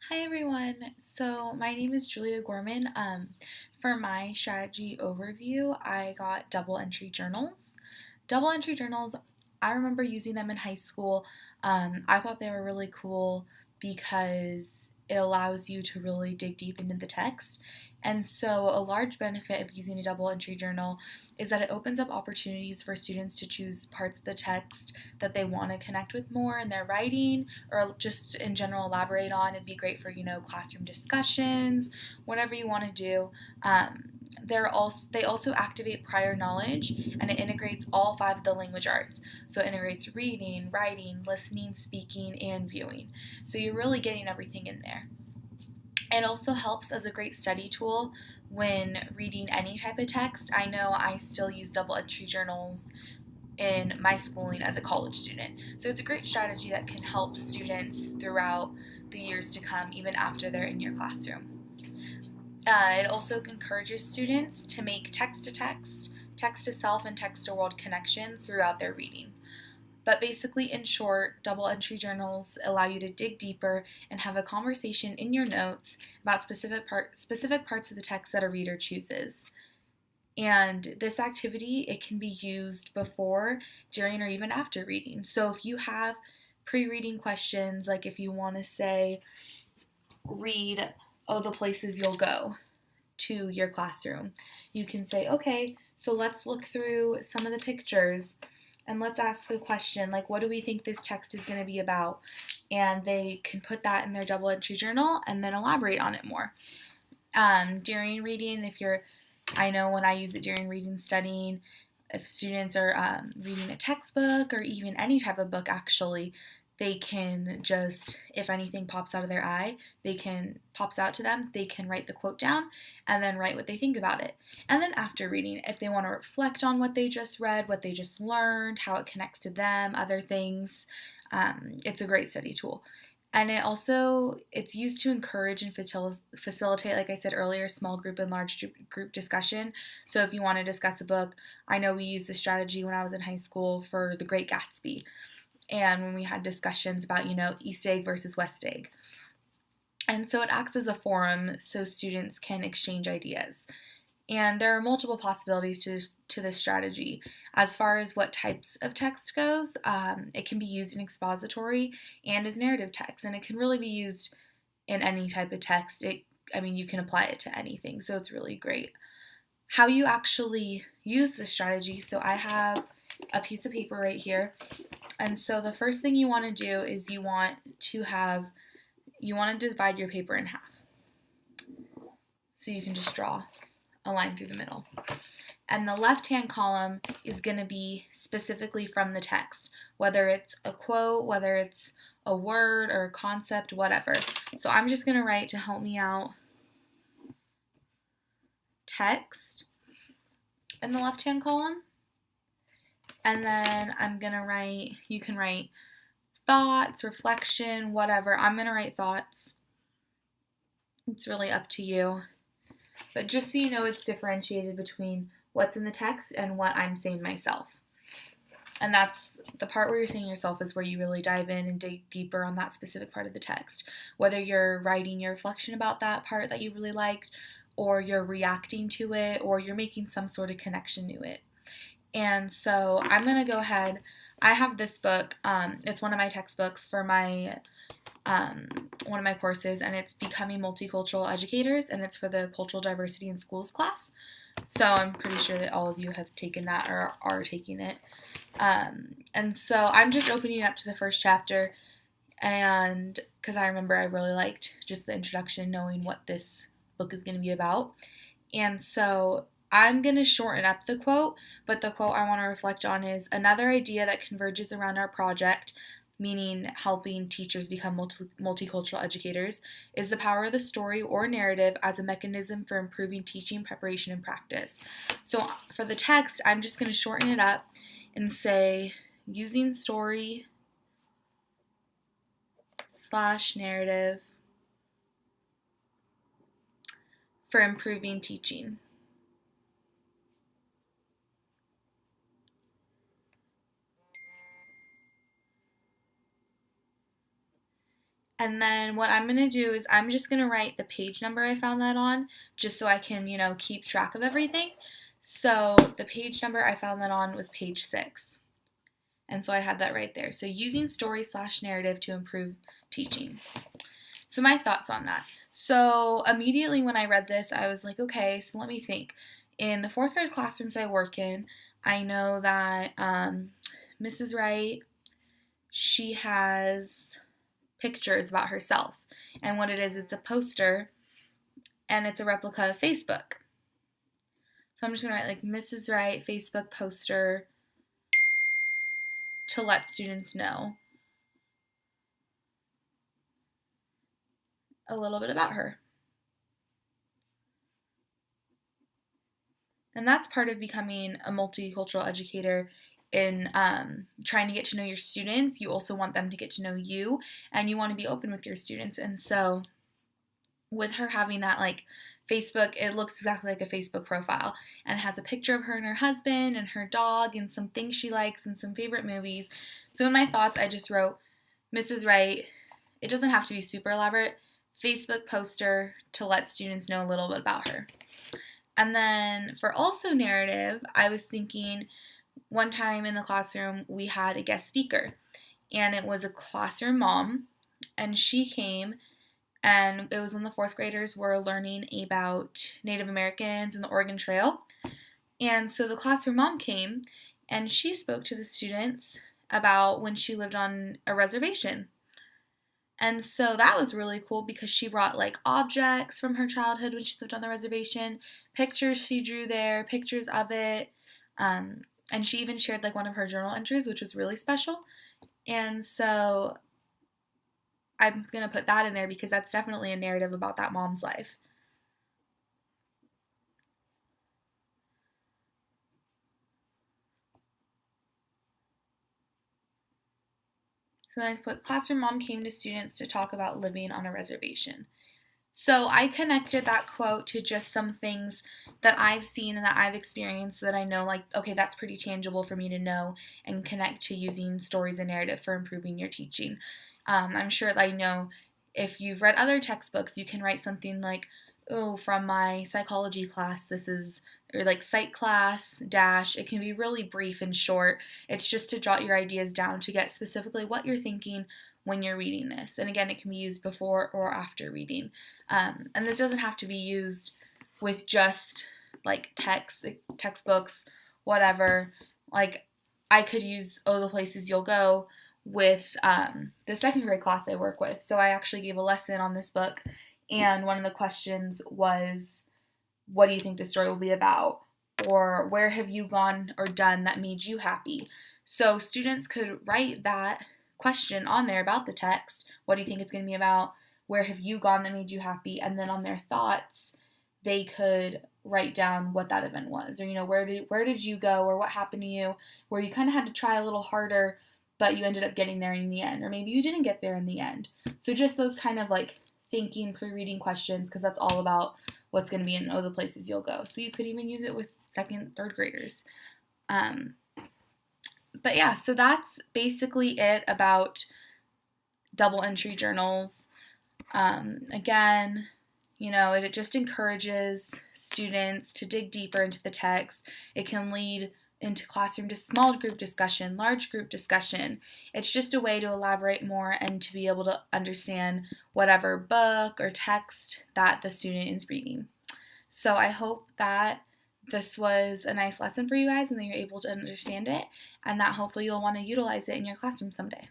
Hi everyone. So my name is Julia Gorman. For my strategy overview, I got double entry journals. Double entry journals, I remember using them in high school. I thought they were really cool because it allows you to really dig deep into the text. And so, a large benefit of using a double entry journal is that it opens up opportunities for students to choose parts of the text that they want to connect with more in their writing or just in general elaborate on. It'd be great for, classroom discussions, whatever you want to do. They also activate prior knowledge, and it integrates all five of the language arts. So it integrates reading, writing, listening, speaking, and viewing. So you're really getting everything in there. It also helps as a great study tool when reading any type of text. I know I still use double entry journals in my schooling as a college student. So it's a great strategy that can help students throughout the years to come, even after they're in your classroom. It also encourages students to make text to text, text to self, and text to world connections throughout their reading. But basically, in short, double entry journals allow you to dig deeper and have a conversation in your notes about specific parts of the text that a reader chooses. And this activity, it can be used before, during, or even after reading. So if you have pre-reading questions, like if you want to say, read, oh, the places you'll go to your classroom, you can say, okay, so let's look through some of the pictures and let's ask a question like, what do we think this text is going to be about? And they can put that in their double entry journal and then elaborate on it more. During reading, I know when I use it during reading studying, if students are reading a textbook or even any type of book actually, they can just, if anything pops out of their eye, pops out to them, they can write the quote down and then write what they think about it. And then after reading, if they want to reflect on what they just read, what they just learned, how it connects to them, other things, it's a great study tool. And it's used to encourage and facilitate, like I said earlier, small group and large group discussion. So if you want to discuss a book, I know we used this strategy when I was in high school for The Great Gatsby. And when we had discussions about, East Egg versus West Egg. And so it acts as a forum so students can exchange ideas. And there are multiple possibilities to this strategy. As far as what types of text goes, it can be used in expository and as narrative text. And it can really be used in any type of text. You can apply it to anything. So it's really great. How you actually use this strategy. So I have a piece of paper right here. And so the first thing you want to do is you want to divide your paper in half. So you can just draw a line through the middle. And the left-hand column is going to be specifically from the text, whether it's a quote, whether it's a word or a concept, whatever. So I'm just going to write to help me out text in the left-hand column. And then you can write thoughts, reflection, whatever. I'm going to write thoughts. It's really up to you. But just so you know, it's differentiated between what's in the text and what I'm saying myself. And that's the part where you're saying yourself is where you really dive in and dig deeper on that specific part of the text. Whether you're writing your reflection about that part that you really liked, or you're reacting to it, or you're making some sort of connection to it. And so I'm going to go ahead. I have this book. It's one of my textbooks for one of my courses, and it's Becoming Multicultural Educators, and it's for the Cultural Diversity in Schools class. So I'm pretty sure that all of you have taken that or are taking it. And so I'm just opening up to the first chapter, and because I remember I really liked just the introduction, knowing what this book is going to be about. And so I'm going to shorten up the quote, but the quote I want to reflect on is, another idea that converges around our project, meaning helping teachers become multicultural educators, is the power of the story or narrative as a mechanism for improving teaching, preparation, and practice. So for the text, I'm just going to shorten it up and say, using story / narrative for improving teaching. And then what I'm going to do is I'm just going to write the page number I found that on, just so I can, keep track of everything. So the page number I found that on was page 6. And so I had that right there. So using story/narrative to improve teaching. So my thoughts on that. So immediately when I read this, I was like, okay, so let me think. In the 4th grade classrooms I work in, I know that Mrs. Wright, she has pictures about herself. And what it is, it's a poster, and it's a replica of Facebook. So I'm just going to write like Mrs. Wright Facebook poster to let students know a little bit about her. And that's part of becoming a multicultural educator in trying to get to know your students. You also want them to get to know you, and you want to be open with your students. And so with her having that like Facebook, it looks exactly like a Facebook profile, and it has a picture of her and her husband and her dog and some things she likes and some favorite movies. So in my thoughts, I just wrote Mrs. Wright. It doesn't have to be super elaborate. Facebook poster to let students know a little bit about her. And then for also narrative, I was thinking one time in the classroom we had a guest speaker, and it was a classroom mom, and she came, and it was when the 4th graders were learning about Native Americans and the Oregon Trail. And so the classroom mom came, and she spoke to the students about when she lived on a reservation. And so that was really cool because she brought like objects from her childhood when she lived on the reservation, pictures she drew there, pictures of it, and she even shared like one of her journal entries, which was really special. And so I'm going to put that in there because that's definitely a narrative about that mom's life. So then I put classroom mom came to students to talk about living on a reservation. So I connected that quote to just some things that I've seen and that I've experienced that I know, like, okay, that's pretty tangible for me to know and connect to using stories and narrative for improving your teaching. I'm sure that I know if you've read other textbooks, you can write something like, oh, from my psychology class, this is, or like psych class, dash. It can be really brief and short. It's just to jot your ideas down to get specifically what you're thinking when you're reading this. And again, it can be used before or after reading. And this doesn't have to be used with just like textbooks, whatever. Like I could use Oh, the Places You'll Go with the 2nd grade class I work with. So I actually gave a lesson on this book, and one of the questions was, what do you think the story will be about? Or where have you gone or done that made you happy? So students could write that question on there about the text. What do you think it's going to be about? Where have you gone that made you happy? And then on their thoughts, they could write down what that event was, or where did you go, or what happened to you, where you kind of had to try a little harder, but you ended up getting there in the end, or maybe you didn't get there in the end. So just those kind of like thinking, pre-reading questions, because that's all about what's going to be in Oh, the Places You'll Go. So you could even use it with 2nd, 3rd graders. But yeah, so that's basically it about double entry journals. Again, it just encourages students to dig deeper into the text. It can lead into classroom to small group discussion, large group discussion. It's just a way to elaborate more and to be able to understand whatever book or text that the student is reading. So I hope that this was a nice lesson for you guys and that you're able to understand it, and that hopefully you'll want to utilize it in your classroom someday.